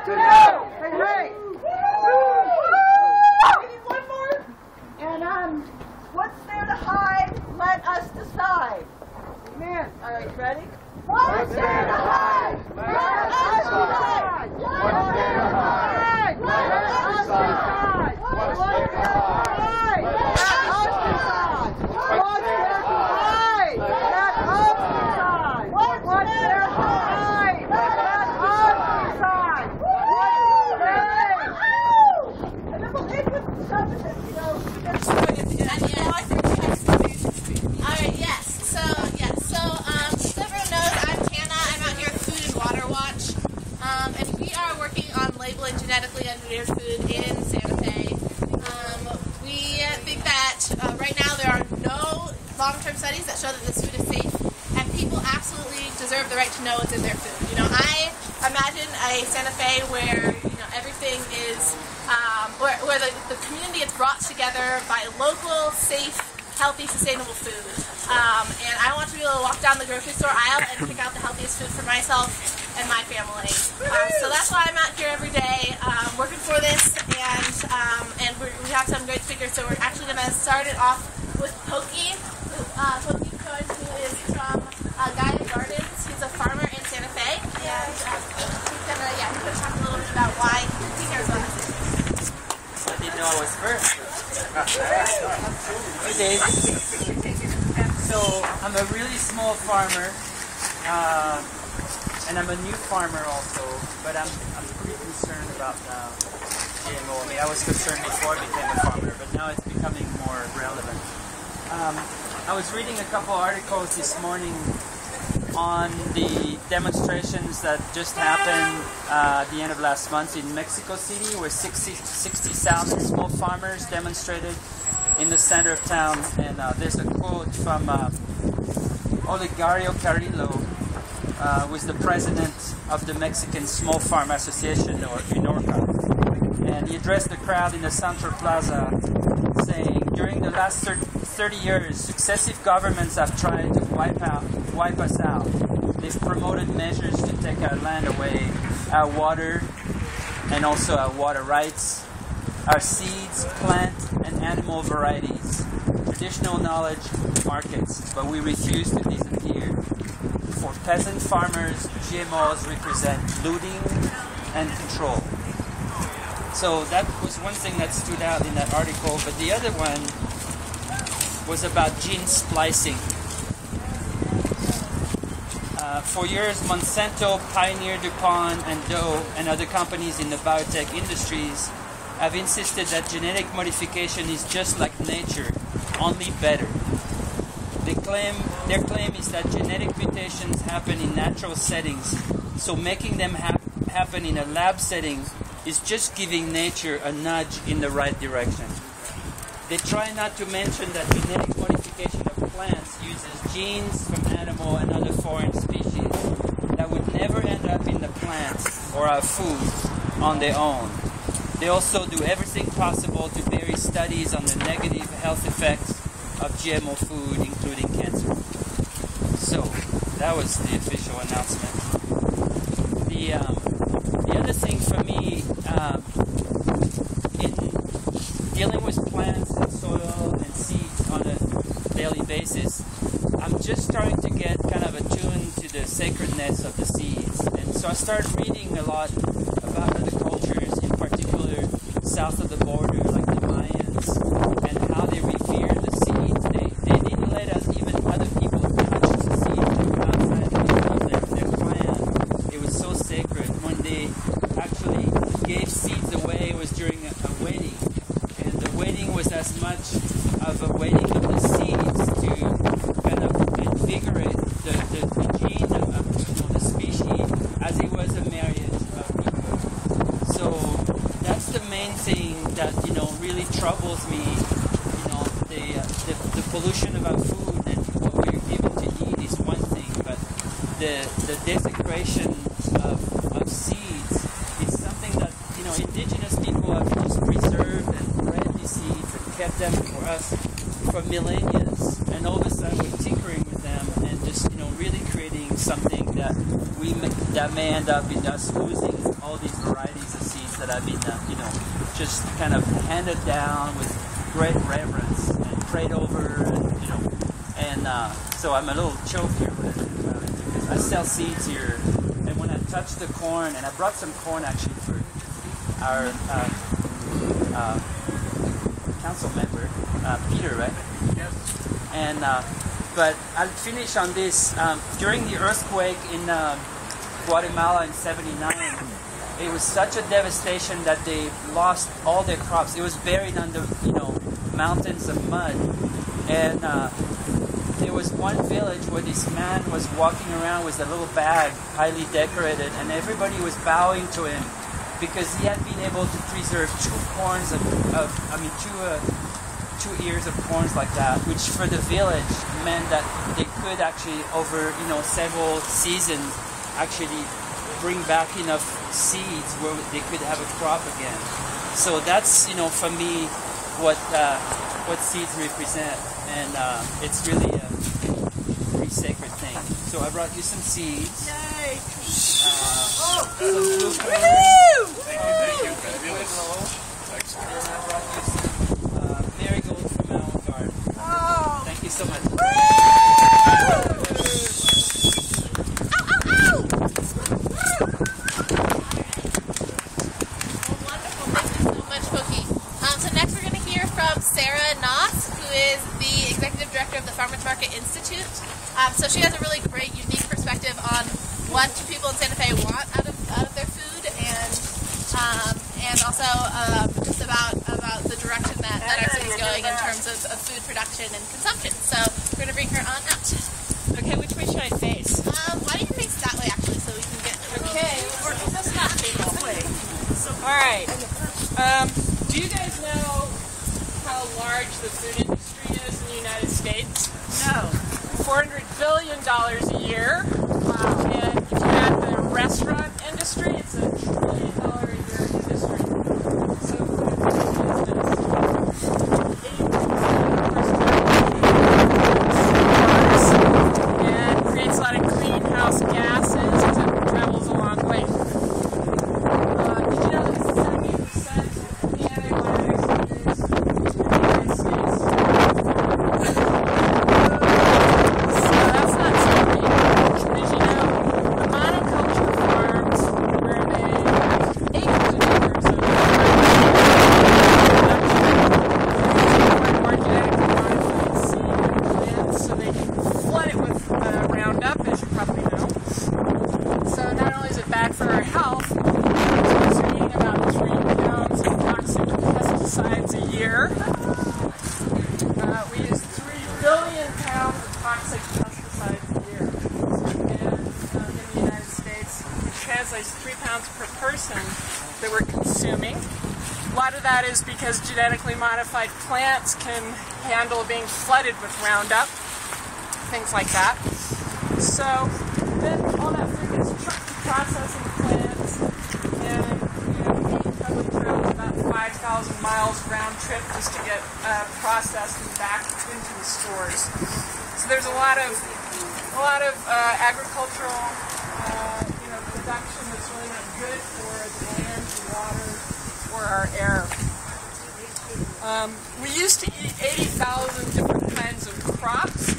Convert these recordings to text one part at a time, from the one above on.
to know. Hey, hey. We need one more. And what's there to hide? Let us decide. Amen. All right, ready? What's there to hide? Let us decide. What's there to hide? Let us decide. What's there to hide? Let us decide. What's there to hide? Let us decide. What's there to hide? Let us decide. And then we'll end with something, you know. Alright, yes. So everyone knows I'm Tana. I'm out here at Food and Water Watch. And we are working on labeling genetically engineered food in Santa Fe. We think that right now there are no long-term studies that show that this food is safe, and people absolutely deserve the right to know what's in their food. You know, I imagine a Santa Fe where, you know, everything is, where the community is brought together by local, safe, healthy, sustainable food. And I want to be able to walk down the grocery store aisle and pick out the healthiest food for myself and my family. So that's why I'm out here every day working for this, and we have some great speakers. So we're actually going to start it off with Poki Piottin, who is from Gaia Gardens. He's a farmer in Santa Fe, and he's going to talk a little bit about why he cares about this. I didn't know I was first. Hey Dave. So I'm a really small farmer, and I'm a new farmer also, but I'm pretty concerned about GMO. I mean, I was concerned before I became a farmer, but now it's becoming more relevant. I was reading a couple articles this morning on the demonstrations that just happened at the end of last month in Mexico City, where 60,000 small farmers demonstrated in the center of town. And there's a quote from Olegario Carrillo, who is the president of the Mexican Small Farm Association, or UNORCA. And he addressed the crowd in the Central Plaza saying, during the last 30 years, successive governments have tried to wipe us out. They've promoted measures to take our land away, our water, and also our water rights, our seeds, plant, and animal varieties, traditional knowledge, markets, but we refuse to disappear. For peasant farmers, GMOs represent looting and control. So that was one thing that stood out in that article, but the other one was about gene splicing. For years, Monsanto, Pioneer, DuPont, and Doe, and other companies in the biotech industries have insisted that genetic modification is just like nature, only better. Their claim is that genetic mutations happen in natural settings, so making them happen in a lab setting is just giving nature a nudge in the right direction. They try not to mention that genetic modification of plants uses genes from animal and other foreign species that would never end up in the plants or our food on their own. They also do everything possible to bury studies on the negative health effects of GMO food, including cancer. So, that was the official announcement. The other thing for me, in dealing with plants and soil and seeds on a daily basis, I'm just starting to get kind of attuned to the sacredness of the seeds. And so I started reading a lot about other cultures, in particular south of the border, like the Mayans, and how they revere the seeds. They didn't let us, even other people, touch the seeds that were outside of their clan. It was so sacred. When they actually gave seeds away, it was during a wedding. And the wedding was as much of a wedding of the seeds to kind of invigorate the gene of the species as it was a marriage of people. So that's the main thing that, really troubles me. The pollution of our food and what we're given to eat is one thing, but the desecration of seeds is something that, indigenous people have just preserved and bred these seeds and kept them for us for millennia. And all of a sudden we're tinkering with them and just, really creating something that that may end up in us losing all these varieties of seeds that have been, just kind of handed down with great reverence and prayed over, and so I'm a little choked here when I think about it, because I sell seeds here, and when I touch the corn, and I brought some corn actually for our council member, Peter, right? Yes. And but I'll finish on this. During the earthquake in Guatemala in '79, it was such a devastation that they lost all their crops. It was buried under, mountains of mud. And there was one village where this man was walking around with a little bag, highly decorated, and everybody was bowing to him because he had been able to preserve two ears of corns like that, which for the village meant that they could actually, over several seasons, actually bring back enough seeds where they could have a crop again. So that's for me what seeds represent, and it's really a pretty sacred thing. So I brought you some seeds. Yay! Some blue corn. Thank you. Fabulous. And I brought you some marigold from my own garden. Oh! Thank you so much. Wonderful. Thank you so much, Poki. So next we're going to hear from Sarah Noss, who is the Executive Director of the Farmers Market Institute. So she has a really great, unique perspective on what people in Santa Fe want out of their food, and also just about the direction that our city is going in terms of food production and consumption. So we're going to bring her on out. Okay, which way should I face? Why don't you face that way, actually, so we can get a little... Okay, we're just not face this way. Alright. Do you guys know how large the food industry is in the United States? No. $400 billion a year. Wow. And if you add the restaurant industry, it's $1 trillion a year industry. So food business. 80% and creates a lot of greenhouse gases as it travels a long way. Did you know that 70% of the antibiotics used in the United States? So that's not so great. As you know, the monoculture farms where they have acres and acres of more genetically modified seed plants, so they can flood it with Roundup, as you probably know. So not only is it bad for our health, it's also eating about 3 pounds of toxic pesticides a year. We use 3 billion pounds of toxic pesticides a year. And in the United States, it translates 3 pounds per person that we're consuming. A lot of that is because genetically modified plants can handle being flooded with Roundup, things like that. So then all that food gets trucked to processing plants, and we probably travel about 5,000 miles round trip just to get processed and back into the stores. So there's a lot of agricultural production that's really not good for the land, the water, or our air. We used to eat 80,000 different kinds of crops.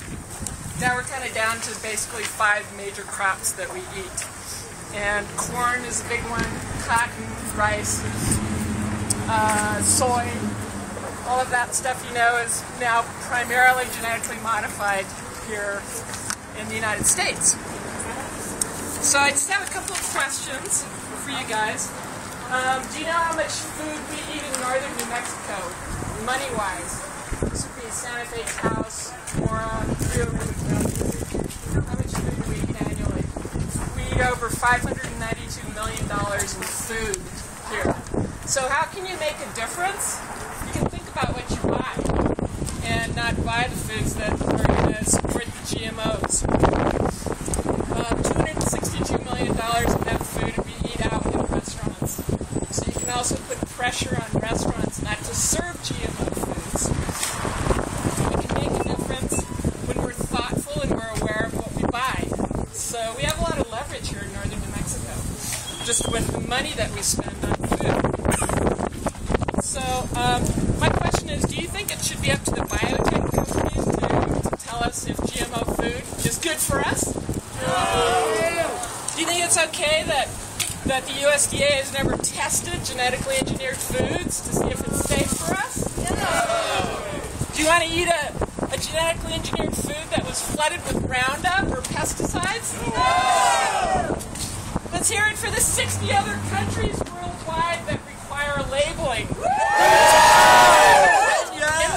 Now we're kind of down to basically 5 major crops that we eat. And corn is a big one, cotton, rice, soy, all of that stuff is now primarily genetically modified here in the United States. So I just have a couple of questions for you guys. Do you know how much food we eat in northern New Mexico, money-wise? This would be Santa Fe, Taos, Mora, Rio Grande Valley. How much food do we eat annually? We eat over $592 million in food here. So how can you make a difference? You can think about what you buy and not buy the foods that are going to support the GMOs. $262 million of that food we eat out in restaurants. So you can also put pressure on restaurants not to serve GMO foods. We can make a difference when we're thoughtful and we're aware of what we buy. So we have a lot of leverage here in northern New Mexico, just with the money that we spend on food. So my question is, do you think it should be up to the biotech companies to tell us if GMO food is good for us? Do you think it's okay that the USDA has never tested genetically engineered foods to see if it's safe for us? Do you want to eat a genetically engineered food that was flooded with Roundup or pesticides? Let's hear it for the 60 other countries worldwide that require labeling. And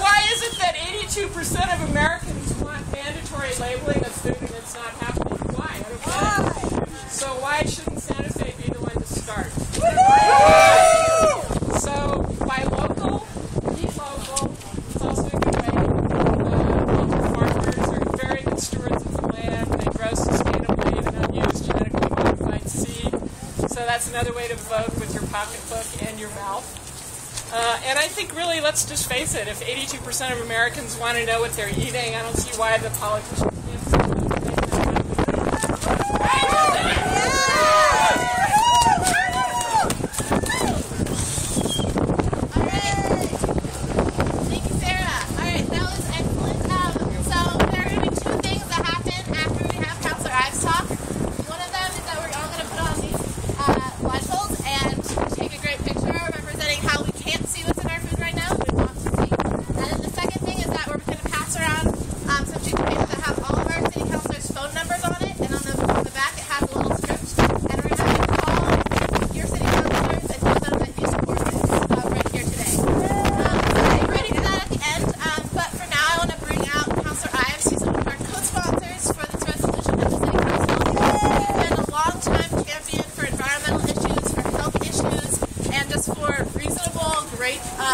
why is it that 82% of Americans want mandatory labeling of food and it's not happening? Why? I don't get it. So why shouldn't Santa Fe be the one to start? So buy local, eat local. It's also a good way. Local farmers are very good stewards of the land. They grow sustainably. They don't use genetically modified seed. So that's another way to vote with your pocketbook and your mouth. And I think really, let's just face it, if 82% of Americans want to know what they're eating, I don't see why the politicians can't say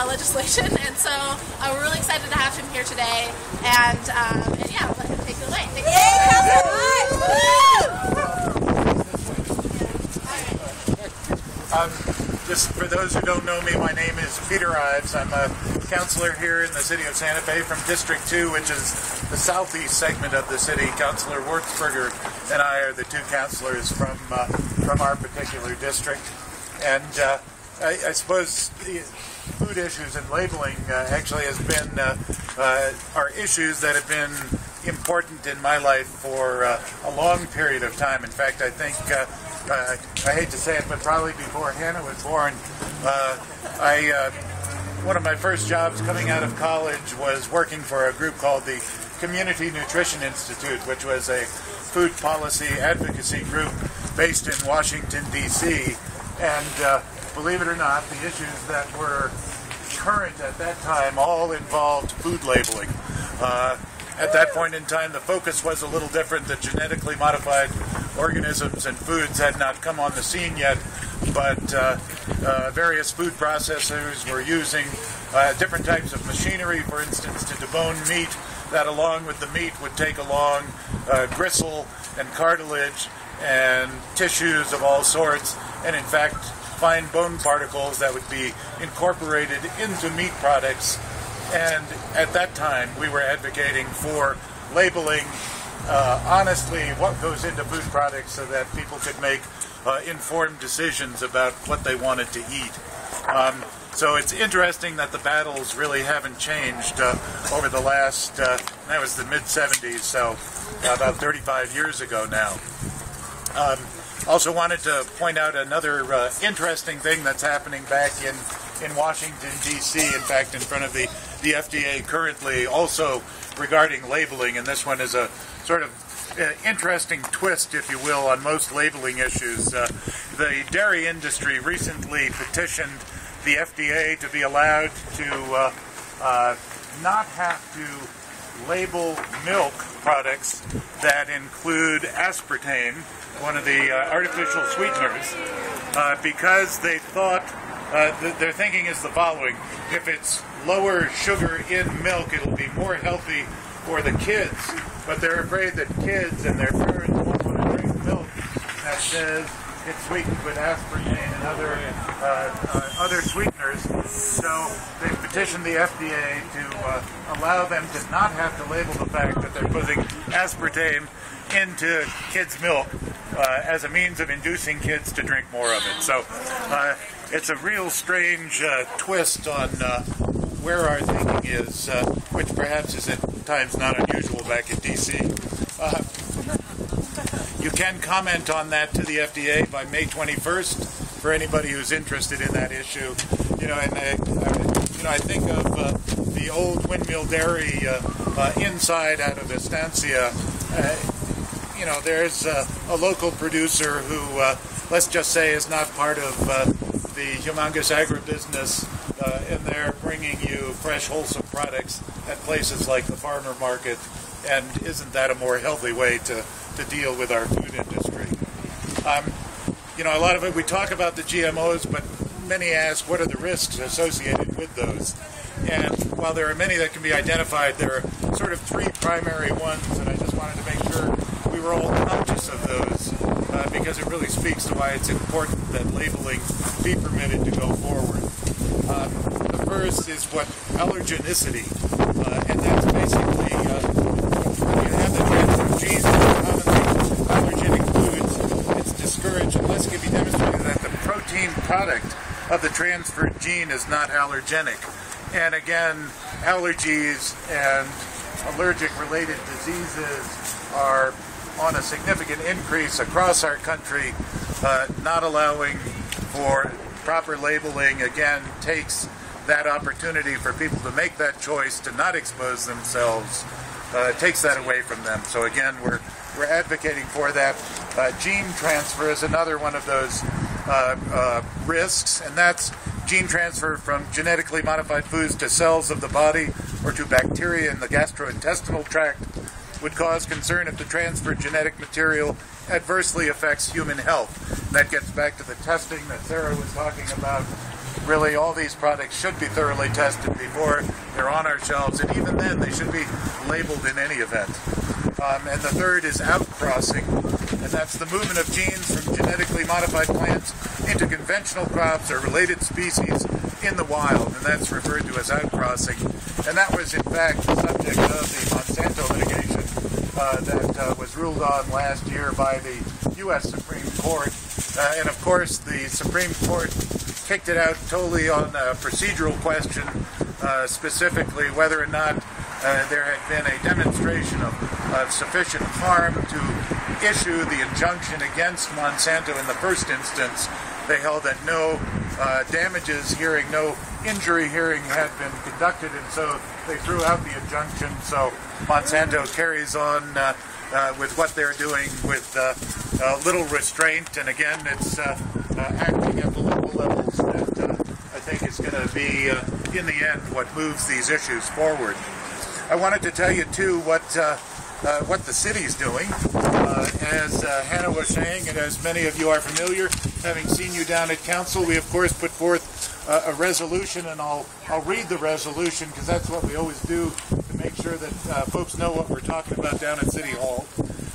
legislation, and so we're really excited to have him here today, and yeah, I'll let him take it away. Just for those who don't know me, my name is Peter Ives. I'm a councilor here in the city of Santa Fe from District 2, which is the southeast segment of the city. Councilor Wirth and I are the two councilors from our particular district. And I suppose food issues and labeling actually has been are issues that have been important in my life for a long period of time. In fact, I think I hate to say it, but probably before Hannah was born, one of my first jobs coming out of college was working for a group called the Community Nutrition Institute, which was a food policy advocacy group based in Washington, D.C. And believe it or not, the issues that were current at that time all involved food labeling. At that point in time, the focus was a little different. The genetically modified organisms and foods had not come on the scene yet, but various food processors were using different types of machinery, for instance, to debone meat, that along with the meat would take along gristle and cartilage and tissues of all sorts, and in fact fine bone particles that would be incorporated into meat products. And at that time we were advocating for labeling honestly what goes into food products so that people could make informed decisions about what they wanted to eat. So it's interesting that the battles really haven't changed over the last, that was the mid-70s, so about 35 years ago now. Also wanted to point out another interesting thing that's happening back in Washington, D.C., in fact, in front of the FDA currently, also regarding labeling, and this one is a sort of interesting twist, if you will, on most labeling issues. The dairy industry recently petitioned the FDA to be allowed to not have to label milk products that include aspartame, one of the artificial sweeteners, because they thought, their thinking is the following: if it's lower sugar in milk, it'll be more healthy for the kids. But they're afraid that kids and their parents won't want to drink milk that says it's sweetened with aspartame and other sweeteners. So they petitioned the FDA to allow them to not have to label the fact that they're putting aspartame into kids' milk as a means of inducing kids to drink more of it. So it's a real strange twist on where our thinking is, which perhaps is at times not unusual back in D.C. You can comment on that to the FDA by May 21st for anybody who's interested in that issue. I think of the old windmill dairy inside out of Estancia. There's a local producer who, let's just say, is not part of the humongous agribusiness, and they're bringing you fresh, wholesome products at places like the farmer market. And isn't that a more healthy way to deal with our food industry? A lot of it, we talk about the GMOs, but many ask, what are the risks associated with those? And while there are many that can be identified, there are sort of three primary ones, and I just wanted to make sure we were all conscious of those, because it really speaks to why it's important that labeling be permitted to go forward. The first is what allergenicity, and that's basically when you have the transfer of genes in commonly allergenic foods, it's discouraged unless it can be demonstrated that the protein product of the transferred gene is not allergenic. And again, allergies and allergic-related diseases are on a significant increase across our country. Not allowing for proper labeling, again, takes that opportunity for people to make that choice to not expose themselves, takes that away from them. So again, we're advocating for that. Gene transfer is another one of those risks, and that's gene transfer from genetically modified foods to cells of the body or to bacteria in the gastrointestinal tract would cause concern if the transferred genetic material adversely affects human health. That gets back to the testing that Sarah was talking about. Really, all these products should be thoroughly tested before they're on our shelves, and even then they should be labeled in any event. And the third is outcrossing, and that's the movement of genes from genetically modified plants into conventional crops or related species in the wild, and that's referred to as outcrossing. And that was, in fact, the subject of the Monsanto litigation that was ruled on last year by the U.S. Supreme Court. And of course, the Supreme Court kicked it out totally on a procedural question, specifically whether or not there had been a demonstration of sufficient harm to issue the injunction against Monsanto in the first instance. They held that no damages hearing, no injury hearing had been conducted, and so they threw out the injunction. So Monsanto carries on with what they're doing with little restraint, and again, it's acting at the local levels that I think is going to be, in the end, what moves these issues forward. I wanted to tell you, too, what the city's doing. As Hannah was saying, and as many of you are familiar, having seen you down at Council, we, of course, put forth a resolution, and I'll read the resolution, because that's what we always do to make sure that folks know what we're talking about down at City Hall.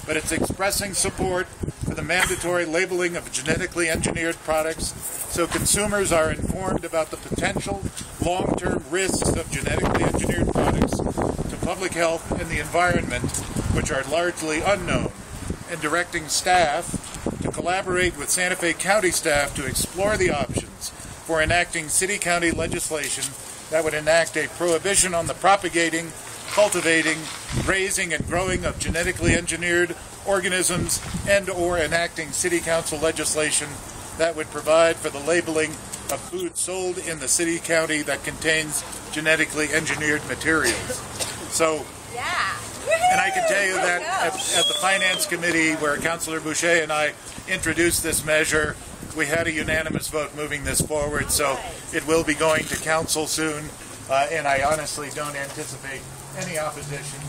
But it's expressing support for the mandatory labeling of genetically engineered products so consumers are informed about the potential long-term risks of genetically engineered products to public health and the environment, which are largely unknown, and directing staff to collaborate with Santa Fe County staff to explore the options for enacting city-county legislation that would enact a prohibition on the propagating, cultivating, raising, and growing of genetically engineered organisms, and or enacting city council legislation that would provide for the labeling of food sold in the city county that contains genetically engineered materials. So, and I can tell you that at the Finance Committee, where Councilor Bushee and I introduced this measure, we had a unanimous vote moving this forward, so it will be going to Council soon, and I honestly don't anticipate any opposition.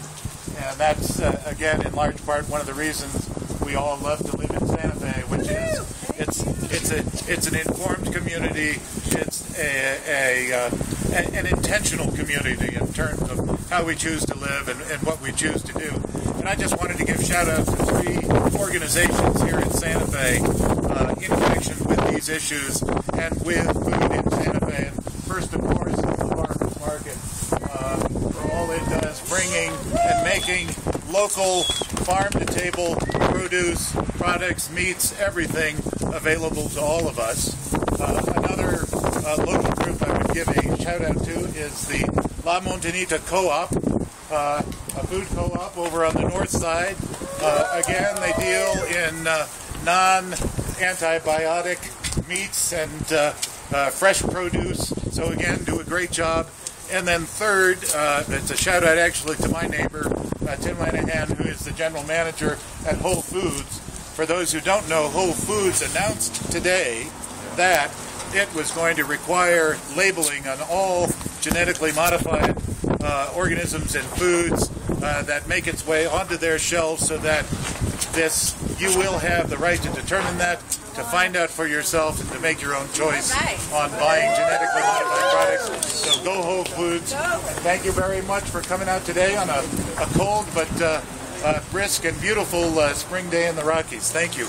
And that's, again, in large part, one of the reasons we all love to live in Santa Fe, which is it's an informed community. It's an intentional community in terms of how we choose to live and what we choose to do. And I just wanted to give shout out to 3 organizations here in Santa Fe in connection with these issues and with food in Santa Fe. And first, of course, is the Farmers Market for all it does, bringing and making local farm-to-table produce, products, meats, everything available to all of us. Another local group I would give a shout-out to is the La Montanita Co-op, a food co-op over on the north side. Again, they deal in non-antibiotic meats and fresh produce, so again, do a great job. And then third, it's a shout out actually to my neighbor, Tim Lanahan, who is the general manager at Whole Foods. For those who don't know, Whole Foods announced today that it was going to require labeling on all genetically modified organisms and foods that make its way onto their shelves, so that you will have the right to determine that, to find out for yourself, and to make your own choice on buying genetically modified products. So go Whole Foods. Thank you very much for coming out today on a cold but brisk and beautiful spring day in the Rockies. Thank you.